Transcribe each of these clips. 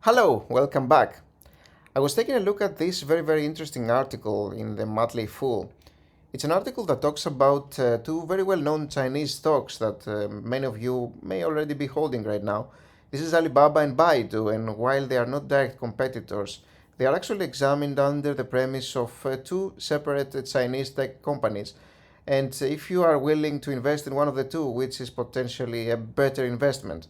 Hello, welcome back. I was taking a look at this very interesting article in the Motley Fool. It's an article that talks about two very well known Chinese stocks that many of you may already be holding right now. This is Alibaba and Baidu, and while they are not direct competitors, they are actually examined under the premise of two separate Chinese tech companies. And if you are willing to invest in one of the two, which is potentially a better investment?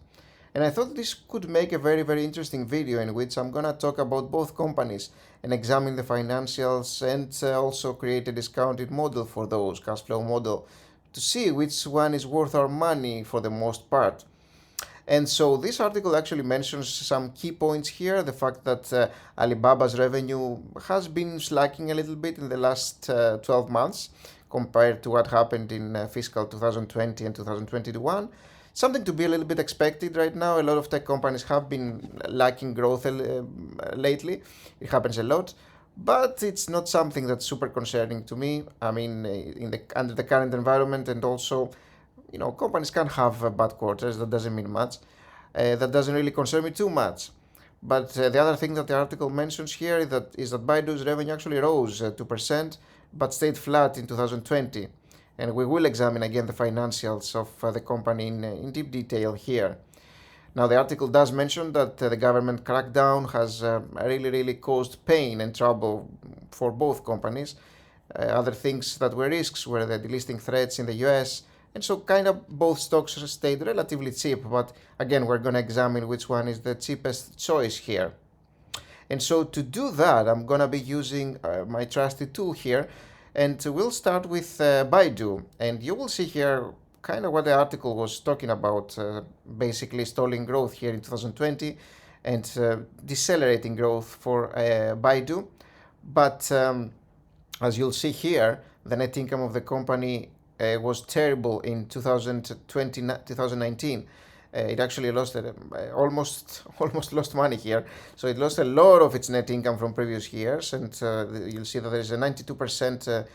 And I thought this could make a very interesting video in which I'm gonna talk about both companies and examine the financials and also create a discounted model for those, cash flow model, to see which one is worth our money for the most part. And so this article actually mentions some key points here. The fact that Alibaba's revenue has been slacking a little bit in the last 12 months compared to what happened in fiscal 2020 and 2021. Something to be a little bit expected right now. A lot of tech companies have been lacking growth lately. It happens a lot, but it's not something that's super concerning to me. I mean, under the current environment, and also, companies can have bad quarters. That doesn't mean much. That doesn't really concern me too much. But the other thing that the article mentions here is that Baidu's revenue actually rose 2%, but stayed flat in 2020. And we will examine again the financials of the company in deep detail here. Now, the article does mention that the government crackdown has really caused pain and trouble for both companies. Other things that were risks were the delisting threats in the US, and so kind of both stocks stayed relatively cheap, but again, we're going to examine which one is the cheapest choice here. And so to do that, I'm going to be using my trusty tool here, and we'll start with Baidu. And you will see here kind of what the article was talking about, basically stalling growth here in 2020 and decelerating growth for Baidu. But as you'll see here, the net income of the company was terrible in 2019. It actually lost almost lost money here. So it lost a lot of its net income from previous years, and you'll see that there is a 92%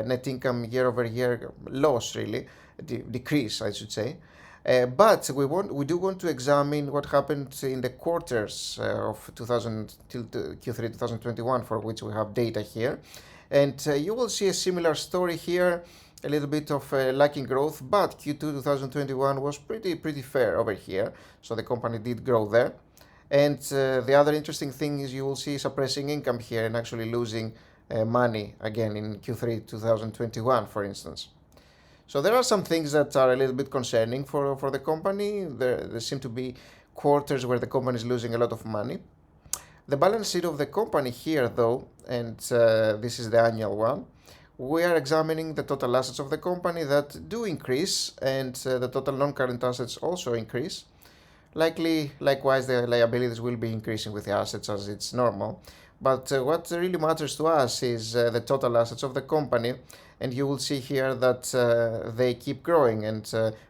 net income year-over-year loss, really decrease, I should say. But we do want to examine what happened in the quarters of 2000 till Q3 2021, for which we have data here, and you will see a similar story here. A little bit of lacking growth, but Q2 2021 was pretty fair over here, so the company did grow there. And the other interesting thing is you will see suppressing income here and actually losing money again in Q3 2021, for instance. So there are some things that are a little bit concerning for the company. There seem to be quarters where the company is losing a lot of money. The balance sheet of the company here, though, and this is the annual one, we are examining the total assets of the company that do increase, and the total non-current assets also increase. Likewise, the liabilities will be increasing with the assets, as it's normal. But what really matters to us is the total assets of the company, and you will see here that they keep growing, and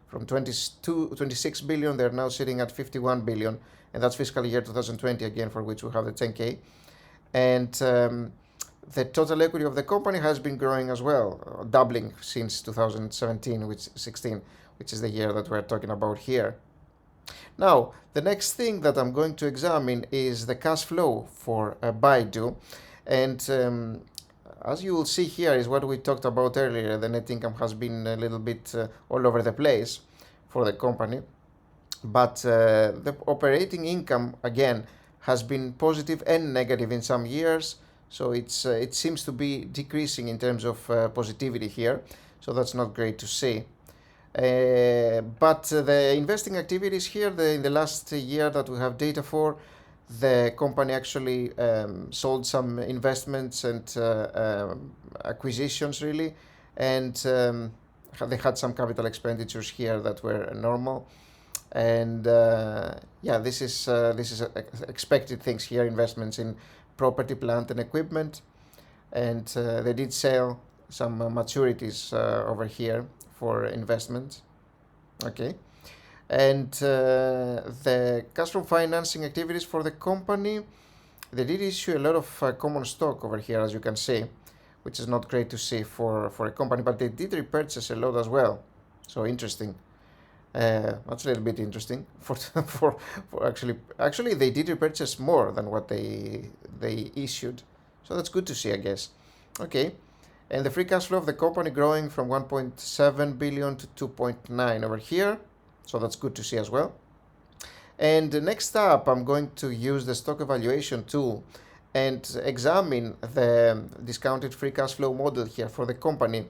from 26 billion, they're now sitting at 51 billion, and that's fiscal year 2020 again, for which we have the 10K. And the total equity of the company has been growing as well, doubling since 2017, which is the year that we're talking about here. Now, the next thing that I'm going to examine is the cash flow for Baidu. And as you will see here is what we talked about earlier. The net income has been a little bit all over the place for the company. But the operating income, again, has been positive and negative in some years. So it seems to be decreasing in terms of positivity here. So that's not great to see. But the investing activities here, in the last year that we have data for, the company actually sold some investments and acquisitions, really. And they had some capital expenditures here that were normal. And this is expected things here, investments in property, plant, and equipment, and they did sell some maturities over here for investment. Okay, and the cash from financing activities for the company, they did issue a lot of common stock over here, as you can see, which is not great to see for a company, but they did repurchase a lot as well. So interesting. That's a little bit interesting. For actually they did repurchase more than what they issued, so that's good to see, I guess. Okay, and the free cash flow of the company growing from 1.7 billion to 2.9 over here, so that's good to see as well. And next up, I'm going to use the stock evaluation tool and examine the discounted free cash flow model here for the company.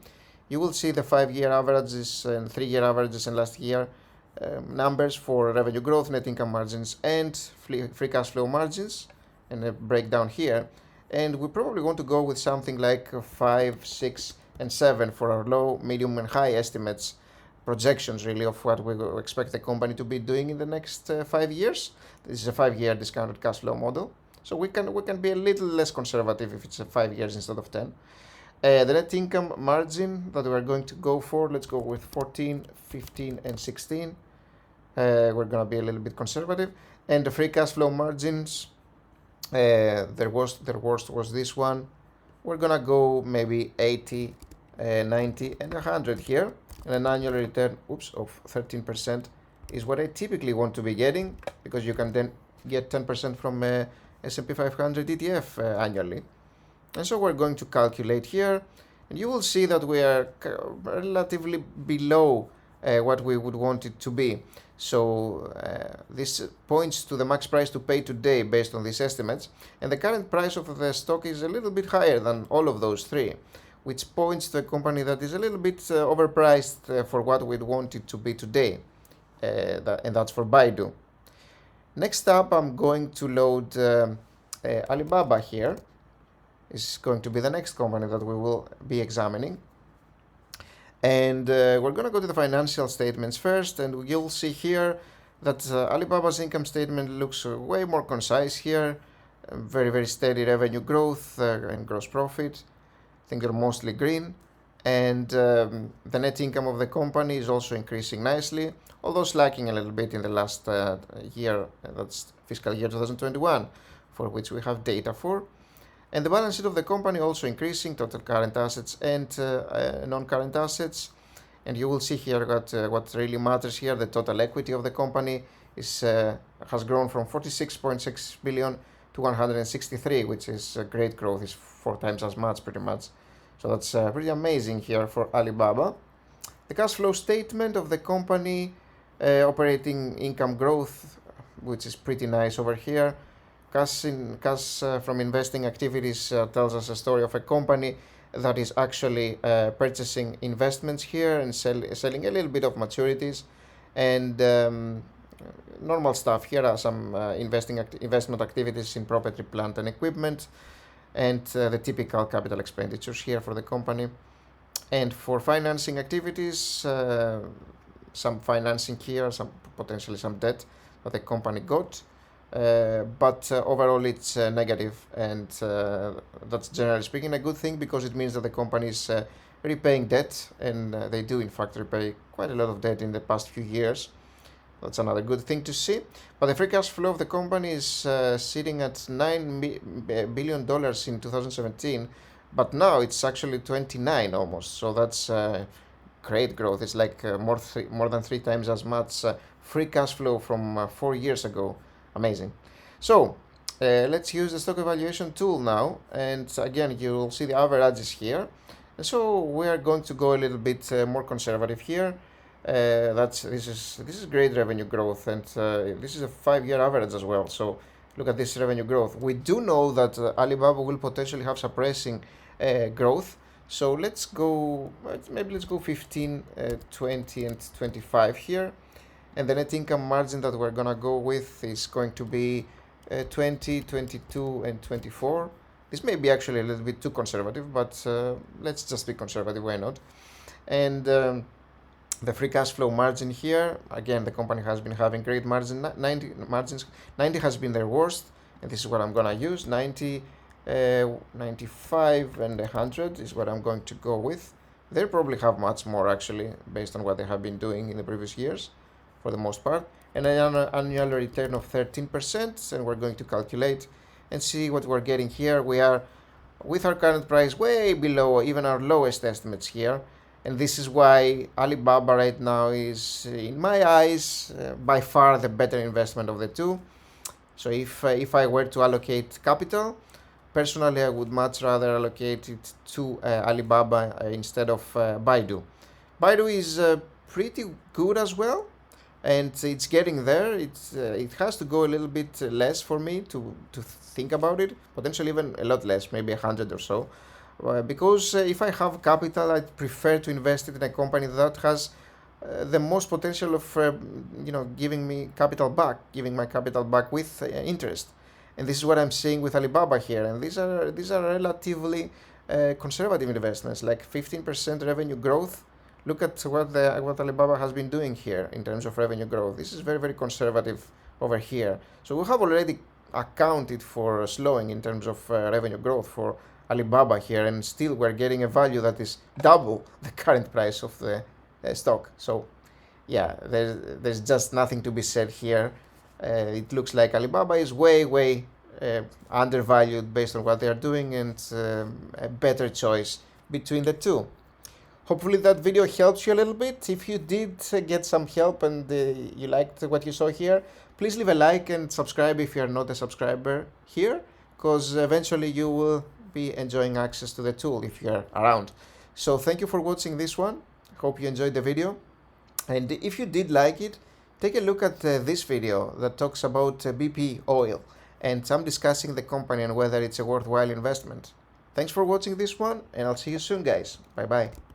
You will see the 5-year averages and 3-year averages and last year numbers for revenue growth, net income margins, and free cash flow margins, and a breakdown here. And we probably want to go with something like 5, 6, and 7 for our low, medium, and high estimates, projections really of what we expect the company to be doing in the next 5 years. This is a 5-year discounted cash flow model, so we can be a little less conservative if it's 5 years instead of 10. The net income margin that we're going to go for, let's go with 14, 15, and 16. We're going to be a little bit conservative. And the free cash flow margins, their worst was this one. We're going to go maybe 80, 90, and 100 here. And an annual return of 13% is what I typically want to be getting, because you can then get 10% from S&P 500 ETF annually. And so we're going to calculate here, and you will see that we are relatively below what we would want it to be. So this points to the max price to pay today based on these estimates, and the current price of the stock is a little bit higher than all of those three, which points to a company that is a little bit overpriced for what we'd want it to be today, and that's for Baidu. Next up, I'm going to load Alibaba here. Is going to be the next company that we will be examining. And we're going to go to the financial statements first, and you'll see here that Alibaba's income statement looks way more concise here. Very, very steady revenue growth and gross profit. I think they're mostly green. And the net income of the company is also increasing nicely, although slacking a little bit in the last year, that's fiscal year 2021, for which we have data for. And the balance sheet of the company also increasing, total current assets and non-current assets. And you will see here that what really matters here, the total equity of the company is has grown from 46.6 billion to 163, which is great growth. Is 4 times as much, pretty much. So that's pretty amazing here for Alibaba. The cash flow statement of the company, operating income growth, which is pretty nice over here. Cash from investing activities tells us a story of a company that is actually purchasing investments here and selling a little bit of maturities, and normal stuff. Here are some investment activities in property, plant, and equipment, and the typical capital expenditures here for the company. And for financing activities, some financing here, potentially some debt that the company got. But overall it's negative, and that's generally speaking a good thing, because it means that the company is repaying debt, and they do in fact repay quite a lot of debt in the past few years. That's another good thing to see. But the free cash flow of the company is sitting at $9 billion in 2017, but now it's actually 29 almost, so that's great growth. It's like more than 3 times as much free cash flow from 4 years ago. Amazing. So let's use the stock evaluation tool now, and again you'll see the averages here. And so we are going to go a little bit more conservative here. This is great revenue growth, and this is a 5-year average as well. So look at this revenue growth. We do know that Alibaba will potentially have suppressing growth. So let's go 15, 20, and 25 here. And the net income margin that we're gonna go with is going to be 20, 22, and 24. This may be actually a little bit too conservative, but let's just be conservative, why not? And the free cash flow margin here, again, the company has been having great margins. 90 has been their worst, and this is what I'm gonna use. 90, 95, and 100 is what I'm going to go with. They'll probably have much more actually, based on what they have been doing in the previous years, for the most part. And an annual return of 13%, and we're going to calculate and see what we're getting here. We are, with our current price, way below even our lowest estimates here, And this is why Alibaba right now is, in my eyes, by far the better investment of the two. So if I were to allocate capital, personally I would much rather allocate it to Alibaba instead of Baidu. Baidu is pretty good as well, and it's getting there. It has to go a little bit less for me to think about it, potentially even a lot less, maybe 100 or so. Because if I have capital, I prefer to invest it in a company that has the most potential of giving me capital back, giving my capital back with interest. And this is what I'm seeing with Alibaba here. And these are relatively conservative investments, like 15% revenue growth. Look at what Alibaba has been doing here in terms of revenue growth. This is very, very conservative over here. So we have already accounted for slowing in terms of revenue growth for Alibaba here, and still we're getting a value that is double the current price of the stock. So yeah, there's just nothing to be said here. It looks like Alibaba is way undervalued based on what they are doing, and a better choice between the two. Hopefully that video helps you a little bit. If you did get some help and you liked what you saw here, please leave a like and subscribe if you are not a subscriber here, because eventually you will be enjoying access to the tool if you are around. So thank you for watching this one. Hope you enjoyed the video. And if you did like it, take a look at this video that talks about BP oil, and I'm discussing the company and whether it's a worthwhile investment. Thanks for watching this one, and I'll see you soon, guys. Bye bye.